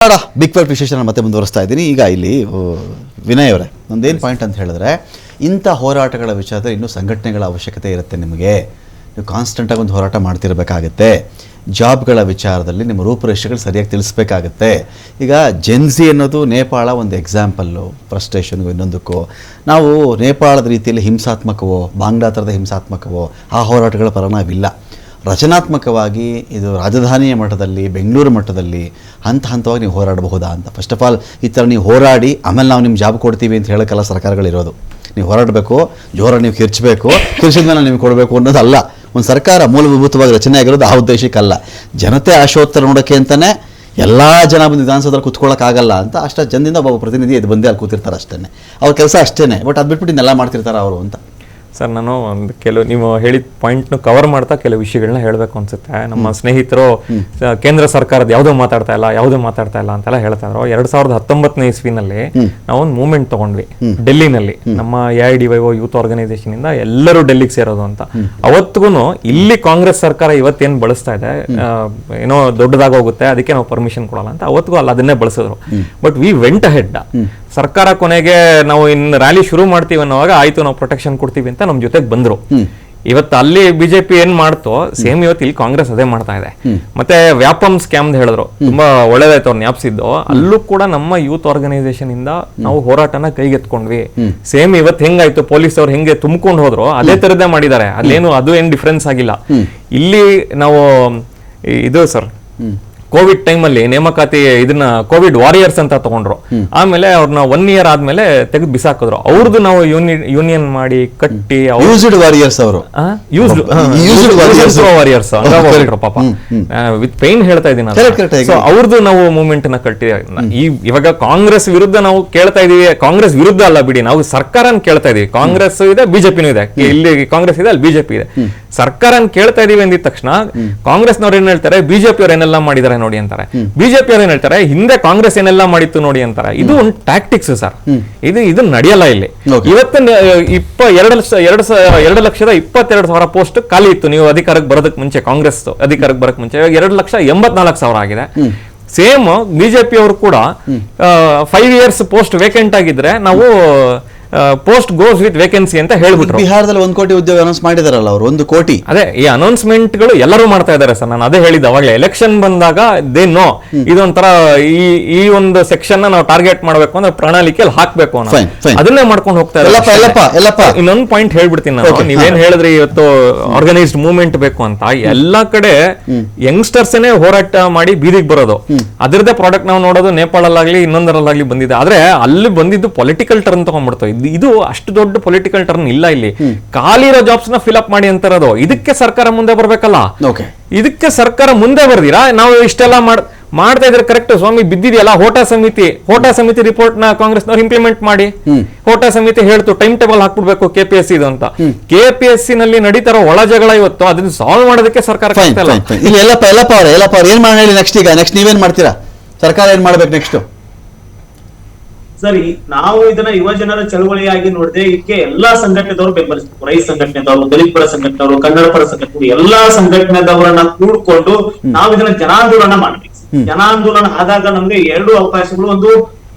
Big fight ವಿಶೇಷನ ಮತ್ತೆ ಮುಂದುವರಿಸ್ತಾ ಇದ್ದೀನಿ. ಈಗ ಇಲ್ಲಿ ವಿನಯ್ ಅವರೇ ಒಂದೇನು ಪಾಯಿಂಟ್ ಅಂತ ಹೇಳಿದ್ರೆ, ಇಂಥ ಹೋರಾಟಗಳ ವಿಚಾರದಲ್ಲಿ ಇನ್ನೂ ಸಂಘಟನೆಗಳ ಅವಶ್ಯಕತೆ ಇರುತ್ತೆ. ನಿಮಗೆ ನೀವು ಕಾನ್ಸ್ಟೆಂಟಾಗಿ ಒಂದು ಹೋರಾಟ ಮಾಡ್ತಿರಬೇಕಾಗತ್ತೆ. ಜಾಬ್ಗಳ ವಿಚಾರದಲ್ಲಿ ನಿಮ್ಮ ರೂಪುರೇಷೆಗಳು ಸರಿಯಾಗಿ ತಿಳಿಸ್ಬೇಕಾಗತ್ತೆ. ಈಗ ಜೆನ್ಸಿ ಅನ್ನೋದು ನೇಪಾಳ ಒಂದು ಎಕ್ಸಾಂಪಲ್ಲು, ಫ್ರಸ್ಟ್ರೇಷನ್ಗೂ ಇನ್ನೊಂದಕ್ಕೂ. ನಾವು ನೇಪಾಳದ ರೀತಿಯಲ್ಲಿ ಹಿಂಸಾತ್ಮಕವೋ ಬಾಂಗ್ಲಾ ಥರದ ಹಿಂಸಾತ್ಮಕವೋ ಆ ಹೋರಾಟಗಳ ಪರ ನಾವಿಲ್ಲ. ರಚನಾತ್ಮಕವಾಗಿ ಇದು ರಾಜಧಾನಿಯ ಮಟ್ಟದಲ್ಲಿ, ಬೆಂಗಳೂರು ಮಟ್ಟದಲ್ಲಿ ಹಂತವಾಗಿ ನೀವು ಹೋರಾಡಬಹುದಾ ಅಂತ. ಫಸ್ಟ್ ಆಫ್ ಆಲ್ ಈ ಥರ ನೀವು ಹೋರಾಡಿ ಆಮೇಲೆ ನಾವು ನಿಮ್ಗೆ ಜಾಬ್ ಕೊಡ್ತೀವಿ ಅಂತ ಹೇಳೋಕ್ಕೆಲ್ಲ ಸರ್ಕಾರಗಳಿರೋದು. ನೀವು ಹೋರಾಡಬೇಕು, ಜೋರಾಗಿ ನೀವು ಕಿರ್ಚಬೇಕು, ಕಿರ್ಚಿದ ಮೇಲೆ ನಿಮಗೆ ಕೊಡಬೇಕು ಅನ್ನೋದಲ್ಲ. ಒಂದು ಸರ್ಕಾರ ಮೂಲಭೂತವಾಗಿ ರಚನೆ ಆಗಿರೋದು ಆ ಉದ್ದೇಶಕ್ಕಲ್ಲ. ಜನತೆ ಆಶೋತ್ತರ ನೋಡೋಕ್ಕೆ ಅಂತಲೇ ಎಲ್ಲ ಜನ ಬಂದು ವಿಧಾನಸೌಧದಲ್ಲಿ ಕೂತ್ಕೊಳ್ಳೋಕ್ಕಾಗಲ್ಲ ಅಂತ ಅಷ್ಟು ಜನದಿಂದ ಒಬ್ಬ ಪ್ರತಿನಿಧಿ ಇದು ಬಂದೇ ಅಲ್ಲಿ ಕೂತಿರ್ತಾರೆ ಅಷ್ಟೇ. ಅವ್ರ ಕೆಲಸ ಅಷ್ಟೇ. ಬಟ್ ಅದು ಬಿಟ್ಬಿಟ್ಟು ಇನ್ನೆಲ್ಲ ಮಾಡ್ತಿರ್ತಾರೆ ಅವರು ಅಂತ. ಸರ್, ನಾನು ಒಂದು ಕೆಲವು ನೀವು ಹೇಳಿದ ಪಾಯಿಂಟ್ನು ಕವರ್ ಮಾಡ್ತಾ ಕೆಲವು ವಿಷಯಗಳನ್ನ ಹೇಳಬೇಕು ಅನ್ಸುತ್ತೆ. ನಮ್ಮ ಸ್ನೇಹಿತರು ಕೇಂದ್ರ ಸರ್ಕಾರದ ಯಾವುದೋ ಮಾತಾಡ್ತಾ ಇಲ್ಲ ಅಂತೆಲ್ಲ ಹೇಳ್ತಾ ಇದ್ರು. 2019ನೇ ಇಸ್ವಿನಲ್ಲಿ ನಾವೊಂದು ಮೂವ್ಮೆಂಟ್ ತಗೊಂಡ್ವಿ ಡೆಲ್ಲಿನಲ್ಲಿ. ನಮ್ಮ AIDYO ಯೂತ್ ಆರ್ಗನೈಸೇಷನ್ ಇಂದ ಎಲ್ಲರೂ ಡೆಲ್ಲಿಗೆ ಸೇರೋದು ಅಂತ. ಅವತ್ತಿಗೂ ಇಲ್ಲಿ ಕಾಂಗ್ರೆಸ್ ಸರ್ಕಾರ ಇವತ್ತೇನು ಬಳಸ್ತಾ ಇದೆ, ಏನೋ ದೊಡ್ಡದಾಗ ಹೋಗುತ್ತೆ ಅದಕ್ಕೆ ನಾವು ಪರ್ಮಿಷನ್ ಕೊಡಲ್ಲ ಅಂತ ಅವತ್ತಿಗೂ ಅಲ್ಲ ಅದನ್ನೇ ಬಳಸಿದ್ರು. But we went ahead. ಸರ್ಕಾರ ಕೊನೆಗೆ ನಾವು ಇನ್ನು ರ್ಯಾಲಿ ಶುರು ಮಾಡ್ತೀವಿ ಅನ್ನೋವಾಗ ಆಯ್ತು ನಾವು ಪ್ರೊಟೆಕ್ಷನ್ ಕೊಡ್ತೀವಿ ಅಂತ ನಮ್ ಜೊತೆಗೆ ಬಂದ್ರು. ಇವತ್ತು ಅಲ್ಲಿ ಬಿಜೆಪಿ ಏನ್ ಮಾಡ್ತೋ ಸೇಮ್ ಇವತ್ತು ಇಲ್ಲಿ ಕಾಂಗ್ರೆಸ್ ಅದೇ ಮಾಡ್ತಾ ಇದೆ. ಮತ್ತೆ ವ್ಯಾಪಮ್ ಸ್ಕ್ಯಾಮ್ ಹೇಳಿದ್ರು, ತುಂಬಾ ಒಳ್ಳೇದಾಯ್ತು ಅವ್ರು ಜ್ಞಾಪಿಸಿದ್ದು. ಅಲ್ಲೂ ಕೂಡ ನಮ್ಮ ಯೂತ್ ಆರ್ಗನೈಸೇಷನ್ ಇಂದ ನಾವು ಹೋರಾಟನ ಕೈಗೆತ್ಕೊಂಡ್ವಿ. ಸೇಮ್ ಇವತ್ತು ಹೆಂಗಾಯ್ತು ಪೊಲೀಸ್ ಅವ್ರು ಹೆಂಗೆ ತುಂಬಿಕೊಂಡು ಹೋದ್ರು ಅದೇ ತರದೇ ಮಾಡಿದ್ದಾರೆ. ಅದು ಏನ್ ಡಿಫ್ರೆನ್ಸ್ ಆಗಿಲ್ಲ. ಇಲ್ಲಿ ನಾವು ಇದು ಸರ್ ಕೋವಿಡ್ ಟೈಮಲ್ಲಿ ನೇಮಕಾತಿ ಇದನ್ನ ಕೋವಿಡ್ ವಾರಿಯರ್ಸ್ ಅಂತ ತಗೊಂಡ್ರು. ಆಮೇಲೆ ಅವ್ರನ್ನ 1 year ಆದ್ಮೇಲೆ ತೆಗೆದು ಬಿಸಾಕಿದ್ರು. ಅವ್ರದ್ದು ನಾವು ಯೂನಿಯನ್ ಮಾಡಿ ಕಟ್ಟಿ ವಾರಿಯರ್ಸ್ ಅವರು ವಾರಿಯರ್ಸ್ ಪಾಪ ವಿತ್ ಪೈನ್ ಹೇಳ್ತಾ ಇದ್ದೀನಿ. ಅವ್ರದ್ದು ನಾವು ಮೂವ್ಮೆಂಟ್ ನ ಕಟ್ಟಿ ಇವಾಗ ಕಾಂಗ್ರೆಸ್ ವಿರುದ್ಧ ನಾವು ಕೇಳ್ತಾ ಇದೀವಿ. ಕಾಂಗ್ರೆಸ್ ವಿರುದ್ಧ ಅಲ್ಲ ಬಿಡಿ, ನಾವು ಸರ್ಕಾರನ ಕೇಳ್ತಾ ಇದೀವಿ. ಕಾಂಗ್ರೆಸ್ ಇದೆ, ಬಿಜೆಪಿನೂ ಇದೆ. ಇಲ್ಲಿ ಕಾಂಗ್ರೆಸ್ ಇದೆ, ಅಲ್ಲಿ ಬಿಜೆಪಿ ಇದೆ. ಸರ್ಕಾರನ ಕೇಳ್ತಾ ಇದೀವಿ ಅಂದಿದ ತಕ್ಷಣ ಕಾಂಗ್ರೆಸ್ನವ್ರು ಏನ್ ಹೇಳ್ತಾರೆ, ಬಿಜೆಪಿ ಅವ್ರು ಏನೆಲ್ಲ ಮಾಡಿದ್ದಾರೆ ನೋಡಿ ಅಂತಾರೆ. ಬಿಜೆಪಿ ಅವ್ರು ಏನ್ ಹೇಳ್ತಾರೆ, ಹಿಂದೆ ಕಾಂಗ್ರೆಸ್ ಏನೆಲ್ಲ ಮಾಡಿತ್ತು ನೋಡಿ ಅಂತಾರೆ. ಇದು ಒಂದು ಟ್ಯಾಕ್ಟಿಕ್ಸ್ ಸರ್. ಇದು ನಡೆಯಲ್ಲ ಇಲ್ಲಿ. ಇವತ್ತು 2,22,000 ಪೋಸ್ಟ್ ಖಾಲಿ ಇತ್ತು ನೀವು ಅಧಿಕಾರಕ್ಕೆ ಬರೋದಕ್ಕೆ ಮುಂಚೆ. ಕಾಂಗ್ರೆಸ್ ಅಧಿಕಾರಕ್ಕೆ ಬರೋಕ್ ಮುಂಚೆ 2,84,000 ಆಗಿದೆ. ಸೇಮ್ ಬಿಜೆಪಿ ಅವರು ಕೂಡ 5 years ಪೋಸ್ಟ್ ವೇಕೆಂಟ್ ಆಗಿದ್ರೆ ನಾವು ಪೋಸ್ಟ್ ಗೋಸ್ ವಿತ್ ವೇಕೆನ್ಸಿ ಅಂತ ಹೇಳ್ಬಿಟ್ರು. ಬಿಹಾರದಲ್ಲಿ 1 ಕೋಟಿ ಉದ್ಯೋಗ ಅನೌನ್ಸ್ ಮಾಡಿದಾರಲ್ಲ ಅವರು, 1 ಕೋಟಿ. ಅದೇ ಈ ಅನೌನ್ಸ್ಮೆಂಟ್ ಗಳು ಎಲ್ಲರೂ ಮಾಡ್ತಾ ಇದಾರೆ ಸರ್. ನಾನು ಅದೇ ಹೇಳಿದ್ದೆ ಅವಾಗಲೇ, ಎಲೆಕ್ಷನ್ ಬಂದಾಗ ನೋ ಇದೊಂಥರ ಈ ಒಂದು ಸೆಕ್ಷನ್ ನಾವು ಟಾರ್ಗೆಟ್ ಮಾಡಬೇಕು ಅಂದ್ರೆ ಪ್ರಣಾಳಿಕೆಯಲ್ಲಿ ಹಾಕ್ಬೇಕು ಅನ್ನೋ ಅದನ್ನೇ ಮಾಡ್ಕೊಂಡು ಹೋಗ್ತಾ ಇದ್ದಾರೆ. ಇನ್ನೊಂದು ಪಾಯಿಂಟ್ ಹೇಳ್ಬಿಡ್ತೀನಿ ನಾನು. ನೀವೇನ್ ಹೇಳಿದ್ರಿ ಇವತ್ತು ಆರ್ಗನೈಸ್ಡ್ ಮೂವ್ಮೆಂಟ್ ಬೇಕು ಅಂತ. ಎಲ್ಲಾ ಕಡೆ ಯಂಗ್ಸ್ಟರ್ಸ್ ಹೋರಾಟ ಮಾಡಿ ಬೀದಿಗೆ ಬರೋದು, ಅದರದೇ ಪ್ರಾಡಕ್ಟ್ ನಾವು ನೋಡೋದು ನೇಪಾಳಲ್ಲಾಗ್ಲಿ ಇನ್ನೊಂದರಲ್ಲಾಗ್ಲಿ ಬಂದಿದೆ. ಆದ್ರೆ ಅಲ್ಲಿ ಬಂದಿದ್ದು ಪೊಲಿಟಿಕಲ್ ಟರ್ನ್ ತಗೊಂಡ್ಬಿಡ್ತು. ಇದು ಅಷ್ಟು ದೊಡ್ಡ ಪೊಲಿಟಿಕಲ್ ಟರ್ನ್ ಇಲ್ಲ ಇಲ್ಲಿ. ಖಾಲಿ ಇರೋ ಜಾಬ್ಸ್ ನ ಫಿಲ್ ಅಪ್ ಮಾಡಿ ಅಂತಾರದು. ಇದಕ್ಕೆ ಸರ್ಕಾರ ಮುಂದೆ ಬರ್ಬೇಕಲ್ಲ. ಇದಕ್ಕೆ ಸರ್ಕಾರ ಮುಂದೆ ಬರ್ದಿರಾ ನಾವು ಇಷ್ಟೆಲ್ಲ ಮಾಡ್ತಾ ಇದ್ರೆ ಕರೆಕ್ಟ್ ಸ್ವಾಮಿ ಬಿದ್ದಿದೆಯಲ್ಲ. ಹೋಟಾ ಸಮಿತಿ ರಿಪೋರ್ಟ್ ನ ಕಾಂಗ್ರೆಸ್ನವ್ರು ಇಂಪ್ಲಿಮೆಂಟ್ ಮಾಡಿ. ಹೋಟಾ ಸಮಿತಿ ಹೇಳ್ತು ಟೈಮ್ ಟೇಬಲ್ ಹಾಕ್ಬಿಡ್ಬೇಕು KPSC ಇದು ಅಂತ. KPSC ನಲ್ಲಿ ನಡೀತಾರೋ ಒಳ ಜಗಳ ಇವತ್ತು ಅದನ್ನ ಸಾಲ್ವ್ ಮಾಡೋದಕ್ಕೆ ಸರ್ಕಾರ ಏನ್ ಮಾಡಿ ನೆಕ್ಸ್ಟ್ ನೀವೇನ್ ಮಾಡ್ತೀರಾ? ಸರ್ಕಾರ ಏನ್ ಮಾಡ್ಬೇಕು ನೆಕ್ಸ್ಟ್? ಸರಿ, ನಾವು ಇದನ್ನ ಯುವ ಜನರ ಚಳವಳಿಯಾಗಿ ನೋಡಿದ್ರೆ ಇದಕ್ಕೆ ಎಲ್ಲಾ ಸಂಘಟನೆದವರು ಬೆಂಬಲಿಸಬೇಕು. ರೈತ ಸಂಘಟನೆದವರು, ದಲಿತ ಪರ ಸಂಘಟನೆದವರು, ಕನ್ನಡ ಪರ ಸಂಘಟನೆ, ಎಲ್ಲಾ ಸಂಘಟನೆದವರನ್ನ ಕೂಡ್ಕೊಂಡು ನಾವು ಇದನ್ನ ಜನಾಂದೋಲನ ಮಾಡ್ಬೇಕು. ಜನಾಂದೋಲನ ಆದಾಗ ನಮ್ಗೆ 2 ಅವಕಾಶಗಳು. ಒಂದು,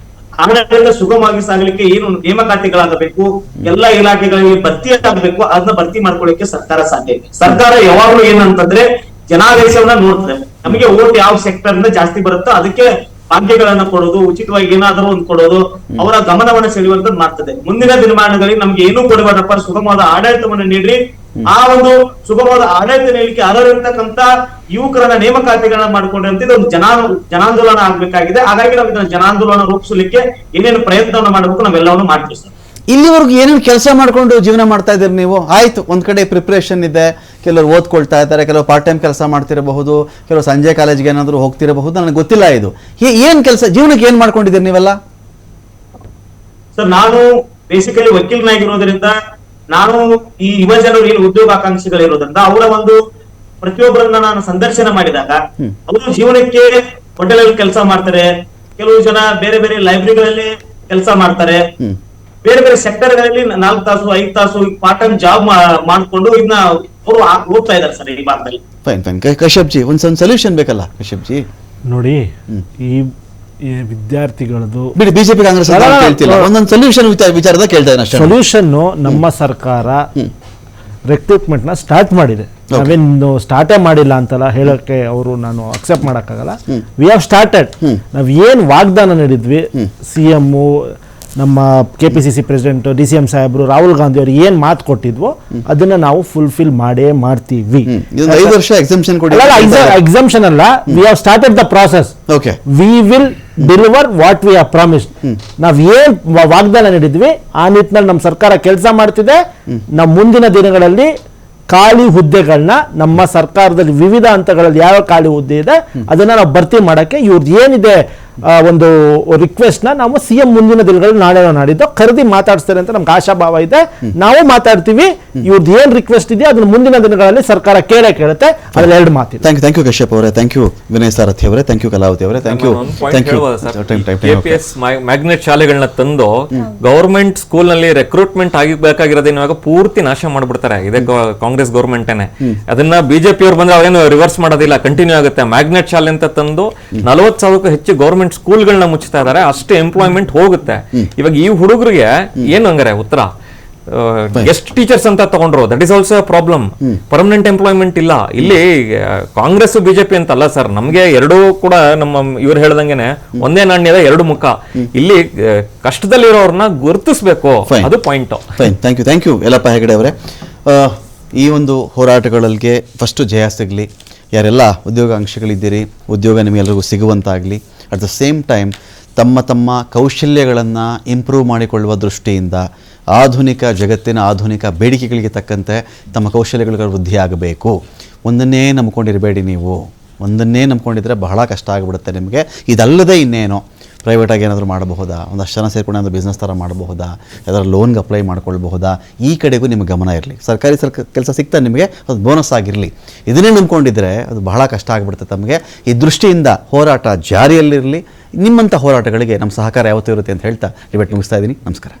ಆಡಳಿತ ಸುಗಮವಾಗಿ ಸಾಗಲಿಕ್ಕೆ ಏನು ನೇಮಕಾತಿಗಳಾಗಬೇಕು, ಎಲ್ಲಾ ಇಲಾಖೆಗಳಿಗೆ ಭರ್ತಿ ಆಗಬೇಕು. ಅದನ್ನ ಭರ್ತಿ ಮಾಡ್ಕೊಳ್ಳಿಕ್ಕೆ ಸರ್ಕಾರ ಸಾಧ್ಯ ಇದೆ. ಸರ್ಕಾರ ಯಾವಾಗ್ಲೂ ಏನಂತಂದ್ರೆ ಜನಾದೇಶವನ್ನ ನೋಡ್ತದೆ. ನಮಗೆ ಓಟ್ ಯಾವ ಸೆಕ್ಟರ್ ಇಂದ ಜಾಸ್ತಿ ಬರುತ್ತೋ ಅದಕ್ಕೆ ಭಾಗ್ಯಗಳನ್ನ ಕೊಡೋದು, ಉಚಿತವಾಗಿ ಏನಾದರೂ ಒಂದು ಕೊಡೋದು, ಅವರ ಗಮನವನ್ನು ಸೆಳೆಯುವಂತದ್ದು ಮಾಡ್ತದೆ. ಮುಂದಿನ ದಿನಮಾನಗಳಲ್ಲಿ ನಮ್ಗೆ ಏನೂ ಕೊಡಬೇಡಪ್ಪ, ಸುಗಮವಾದ ಆಡಳಿತವನ್ನು ನೀಡ್ರಿ. ಆ ಒಂದು ಸುಗಮವಾದ ಆಡಳಿತ ನೀಡಲಿಕ್ಕೆ ಅರ್ಹರಿರ್ತಕ್ಕಂತ ಯುವಕರನ್ನ ನೇಮಕಾತಿಗಳನ್ನ ಮಾಡ್ಕೊಂಡ್ರೆ ಒಂದು ಜನಾಂದೋಲನ ಆಗ್ಬೇಕಾಗಿದೆ. ಹಾಗಾಗಿ ನಾವು ಇದನ್ನ ಜನಾಂದೋಲನ ರೂಪಿಸಲಿಕ್ಕೆ ಏನೇನು ಪ್ರಯತ್ನವನ್ನು ಮಾಡಬೇಕು ನಾವೆಲ್ಲವನ್ನು ಮಾಡ್ತೀವಿ ಸರ್. ಇಲ್ಲಿವರೆಗೂ ಏನೇನು ಕೆಲಸ ಮಾಡ್ಕೊಂಡು ಜೀವನ ಮಾಡ್ತಾ ಇದ್ದೀರಿ ನೀವು? ಆಯ್ತು, ಒಂದ್ ಕಡೆ ಪ್ರಿಪ್ರೇಷನ್ ಇದೆ, ಕೆಲವರು ಓದ್ಕೊಳ್ತಾ ಇದ್ದಾರೆ, ಕೆಲವರು ಪಾರ್ಟ್ ಟೈಮ್ ಕೆಲಸ ಮಾಡ್ತಿರಬಹುದು, ಕೆಲವರು ಸಂಜೆ ಕಾಲೇಜ್ಗೆ ಏನಾದರೂ ಹೋಗ್ತಿರಬಹುದು, ನನಗೆ ಗೊತ್ತಿಲ್ಲ. ಇದು ಏನ್ ಕೆಲಸ, ಜೀವನಕ್ಕೆ ಏನ್ ಮಾಡ್ಕೊಂಡಿದ್ದೀರಿ ನೀವೆಲ್ಲ? ಸರ್, ನಾನು ಬೇಸಿಕಲಿ ವಕೀಲನಾಗಿರೋದ್ರಿಂದ ನಾನು ಈ ಯುವ ಜನರು ಏನು ಉದ್ಯೋಗಾಕಾಂಕ್ಷಿಗಳಿರೋದ್ರಿಂದ ಅವರ ಒಂದು ಪ್ರತಿಯೊಬ್ಬರನ್ನ ನಾನು ಸಂದರ್ಶನ ಮಾಡಿದಾಗ ಅವರು ಜೀವನಕ್ಕೆ ಹೋಟೆಲ್ ಕೆಲಸ ಮಾಡ್ತಾರೆ, ಕೆಲವು ಜನ ಬೇರೆ ಬೇರೆ ಲೈಬ್ರರಿಗಳಲ್ಲಿ ಕೆಲಸ ಮಾಡ್ತಾರೆ, ಬೇರೆ ಬೇರೆ ಸೆಕ್ಟರ್ಗಳಲ್ಲಿ 4 ತಾಸು 5 ತಾಸು ಪಾರ್ಟ್ ಟೈಮ್ ಜಾಬ್ ಮಾಡ್ಕೊಂಡು ಇದನ್ನ ಅವರು ಓದ್ತಾ ಇದ್ದಾರೆ ಸರ್ ಈ ಭಾಗದಲ್ಲಿ. ಕಶ್ಯಪ್ ಜಿ, ಒಂದ್ ಸೊಲ್ಯೂಷನ್ ಬೇಕಲ್ಲ ಕಶ್ಯಪ್ ಜಿ? ನೋಡಿ, ಈ ಈ ವಿದ್ಯಾರ್ಥಿಗಳದ್ದು ಬಿಡಿ, ಬಿಜೆಪಿ ಕಾಂಗ್ರೆಸ್ ಅಂತ ನಾನು ಕೇಳ್ತಿಲ್ಲ, ಒಂದೊಂದು ಸೊಲ್ಯೂಷನ್ ವಿಚಾರದ ಕೇಳ್ತಾ ಇದ್ದೀನಿ ಅಷ್ಟೇ. ಸೊಲ್ಯೂಷನ್ನು ನಮ್ಮ ಸರ್ಕಾರ ರೆಕ್ರೂಟ್ಮೆಂಟ್ನ ಸ್ಟಾರ್ಟ್ ಮಾಡಿದೆ. ನಾವೇನು ಸ್ಟಾರ್ಟೇ ಮಾಡಿಲ್ಲ ಅಂತಲ್ಲ ಹೇಳೋಕ್ಕೆ ನಾನು ಅಕ್ಸೆಪ್ಟ್ ಮಾಡೋಕ್ಕಾಗಲ್ಲ. We have started. ನಾವು ಏನು ವಾಗ್ದಾನ ನೀಡಿದ್ವಿ, CM, ನಮ್ಮ KPCC ಪ್ರೆಸಿಡೆಂಟ್ DCM ಸಾಹೇಬರು, ರಾಹುಲ್ ಗಾಂಧಿ ಅವರು ಏನು ಮಾತು ಕೊಟ್ಟಿದ್ವೋ ಅದನ್ನ ನಾವು ಫುಲ್ಫಿಲ್ ಮಾಡೇ ಮಾಡ್ತೀವಿ. 5 ವರ್ಷ ಎಕ್ಸಂಪ್ಷನ್ ಕೊಡಿ. ಎಕ್ಸಂಪ್ಷನ್ ಅಲ್ಲ, we have started the process. Okay, we will deliver what we have promised. ನಾವ್ ಏನ್ ವಾಗ್ದಾನ ನೀಡಿದ್ವಿ ಆ ನಿಟ್ಟಿನಲ್ಲಿ ನಮ್ಮ ಸರ್ಕಾರ ಕೆಲಸ ಮಾಡ್ತಿದೆ. ನಮ್ಮ ಮುಂದಿನ ದಿನಗಳಲ್ಲಿ ಖಾಲಿ ಹುದ್ದೆಗಳನ್ನ ನಮ್ಮ ಸರ್ಕಾರದಲ್ಲಿ ವಿವಿಧ ಹಂತಗಳಲ್ಲಿ ಯಾವ ಖಾಲಿ ಹುದ್ದೆ ಇದೆ ಅದನ್ನ ನಾವು ಭರ್ತಿ ಮಾಡಕ್ಕೆ ಇವ್ರದ್ದು ಏನಿದೆ ಒಂದು ರಿಕ್ವೆಸ್ಟ್ ನಾವು CM ಮುಂದಿನ ದಿನಗಳಲ್ಲಿ ನಾಳೆ ನಾಡಿದ್ದು ಕರೆದಿ ಮಾತಾಡ್ತಾರೆ ಅಂತ ನಮ್ಗೆ ಆಶಾಭಾವ ಇದೆ. ನಾವು ಮಾತಾಡ್ತೀವಿ. ಇವ್ರದ್ದು ಏನ್ ರಿಕ್ವೆಸ್ಟ್ ಇದೆ ಅದನ್ನ ಮುಂದಿನ ದಿನಗಳಲ್ಲಿ ಸರ್ಕಾರ ಕೇಳುತ್ತೆ. ಅದ್ರಲ್ಲಿ 2 ಮಾತಿದೆ. ಥ್ಯಾಂಕ್ ಯು ಕಶ್ಯಪ್ ಅವರೇ, ಥ್ಯಾಂಕ್ ಯು ವಿನಯ್ ಸಾರಥಿ ಅವರೇ, ಥ್ಯಾಂಕ್ ಯು ಕಲಾವತಿ ಅವರೇ, ಥ್ಯಾಂಕ್ ಯು. KPS ಮ್ಯಾಗ್ನೆಟ್ ಶಾಲೆಗಳನ್ನ ತಂದು ಗವರ್ಮೆಂಟ್ ಸ್ಕೂಲ್ ನಲ್ಲಿ ರೆಕ್ರೂಟ್ಮೆಂಟ್ ಆಗಬೇಕಾಗಿರೋದೇನು ಇವಾಗ ಪೂರ್ತಿ ನಾಶ ಮಾಡ್ಬಿಡ್ತಾರೆ. ಇದೇ ಕಾಂಗ್ರೆಸ್ ಗವರ್ಮೆಂಟೇನೆ. ಅದನ್ನ ಬಿಜೆಪಿ ಅವ್ರು ಬಂದ್ರೆ ಅವೇನು ರಿವರ್ಸ್ ಮಾಡೋದಿಲ್ಲ, ಕಂಟಿನ್ಯೂ ಆಗುತ್ತೆ. ಮ್ಯಾಗ್ನೆಟ್ ಶಾಲೆ ಅಂತ ತಂದು 40,000ಕ್ಕೂ ಹೆಚ್ಚು ಗವರ್ಮೆಂಟ್ ಸ್ಕೂಲ್ಗಳನ್ನ ಮುಚ್ಚುತ್ತಾ ಇದಾರೆ. ಅಷ್ಟೇ ಎಂಪ್ಲಾಯ್ಮೆಂಟ್ ಹೋಗುತ್ತೆ. ಇವಾಗ ಈ ಹುಡುಗರಿಗೆ ಏನು ಹಂಗಾರೆ ಉತ್ತರ? ಗೆಸ್ಟ್ ಟೀಚರ್ಸ್ ಅಂತ ತಗೊಂಡ್ರು, that is also problem. Permanent employment ಇಲ್ಲ. ಇಲ್ಲಿ ಕಾಂಗ್ರೆಸ್ ಬಿಜೆಪಿ ಅಂತ ಅಲ್ಲ ಸರ್, ನಮ್ಗೆ ಎರಡೂ ಕೂಡ ನಮ್ಮ ಇವ್ರು ಹೇಳ್ದಂಗೆನೆ ಒಂದೇ ನಾಣ್ಯದ 2 ಮುಖ. ಇಲ್ಲಿ ಕಷ್ಟದಲ್ಲಿರೋರ್ನ ಗುರುತಿಸ್ಬೇಕು, ಅದು point. Fine, thank you Yallappa Hegde ಅವರೇ. ಈ ಒಂದು ಹೋರಾಟಗಳಿಗೆ ಫಸ್ಟ್ ಜಯ ಸಿಗಲಿ. ಯಾರೆಲ್ಲ ಉದ್ಯೋಗಾಂಕ್ಷಿಗಳಿದ್ದೀರಿ, ಉದ್ಯೋಗ ನಿಮಗೆಲ್ಲರಿಗೂ ಸಿಗುವಂತಾಗಲಿ. ಅಟ್ ದ ಸೇಮ್ ಟೈಮ್ ತಮ್ಮ ಕೌಶಲ್ಯಗಳನ್ನು ಇಂಪ್ರೂವ್ ಮಾಡಿಕೊಳ್ಳುವ ದೃಷ್ಟಿಯಿಂದ ಆಧುನಿಕ ಜಗತ್ತಿನ ಆಧುನಿಕ ಬೇಡಿಕೆಗಳಿಗೆ ತಕ್ಕಂತೆ ತಮ್ಮ ಕೌಶಲ್ಯಗಳ ವೃದ್ಧಿಯಾಗಬೇಕು. ಒಂದನ್ನೇ ನಂಬ್ಕೊಂಡಿರಬೇಡಿ. ನೀವು ಒಂದನ್ನೇ ನಂಬ್ಕೊಂಡಿದ್ರೆ ಬಹಳ ಕಷ್ಟ ಆಗಿಬಿಡುತ್ತೆ ನಿಮಗೆ. ಇದಲ್ಲದೆ ಇನ್ನೇನೋ ಪ್ರೈವೇಟಾಗಿ ಏನಾದರೂ ಮಾಡಬಹುದಾ, ಒಂದಷ್ಟು ಜನ ಸೇರ್ಕೊಂಡು ಏನಾದರೂ ಬಿಸ್ನೆಸ್ ಥರ ಮಾಡಬಹುದಾ, ಯಾವ್ದಾದ್ರು ಲೋನ್ಗೆ ಅಪ್ಲೈ ಮಾಡ್ಕೊಳ್ಬಹುದಾ, ಈ ಕಡೆಗೂ ನಿಮಗೆ ಗಮನ ಇರಲಿ. ಸರ್ಕಾರಿ ಕೆಲಸ ಸಿಗ್ತಾ ನಿಮಗೆ ಅದು ಬೋನಸ್ ಆಗಿರಲಿ. ಇದನ್ನೇ ನಂಬ್ಕೊಂಡಿದ್ರೆ ಅದು ಬಹಳ ಕಷ್ಟ ಆಗಿಬಿಡುತ್ತೆ ತಮಗೆ. ಈ ದೃಷ್ಟಿಯಿಂದ ಹೋರಾಟ ಜಾರಿಯಲ್ಲಿರಲಿ. ನಿಮ್ಮಂಥ ಹೋರಾಟಗಳಿಗೆ ನಮ್ಮ ಸಹಕಾರ ಯಾವತ್ತೂ ಇರುತ್ತೆ ಅಂತ ಹೇಳ್ತಾ ಡಿಬೇಟ್ ಮುಗಿಸ್ತಾ ಇದ್ದೀನಿ. ನಮಸ್ಕಾರ.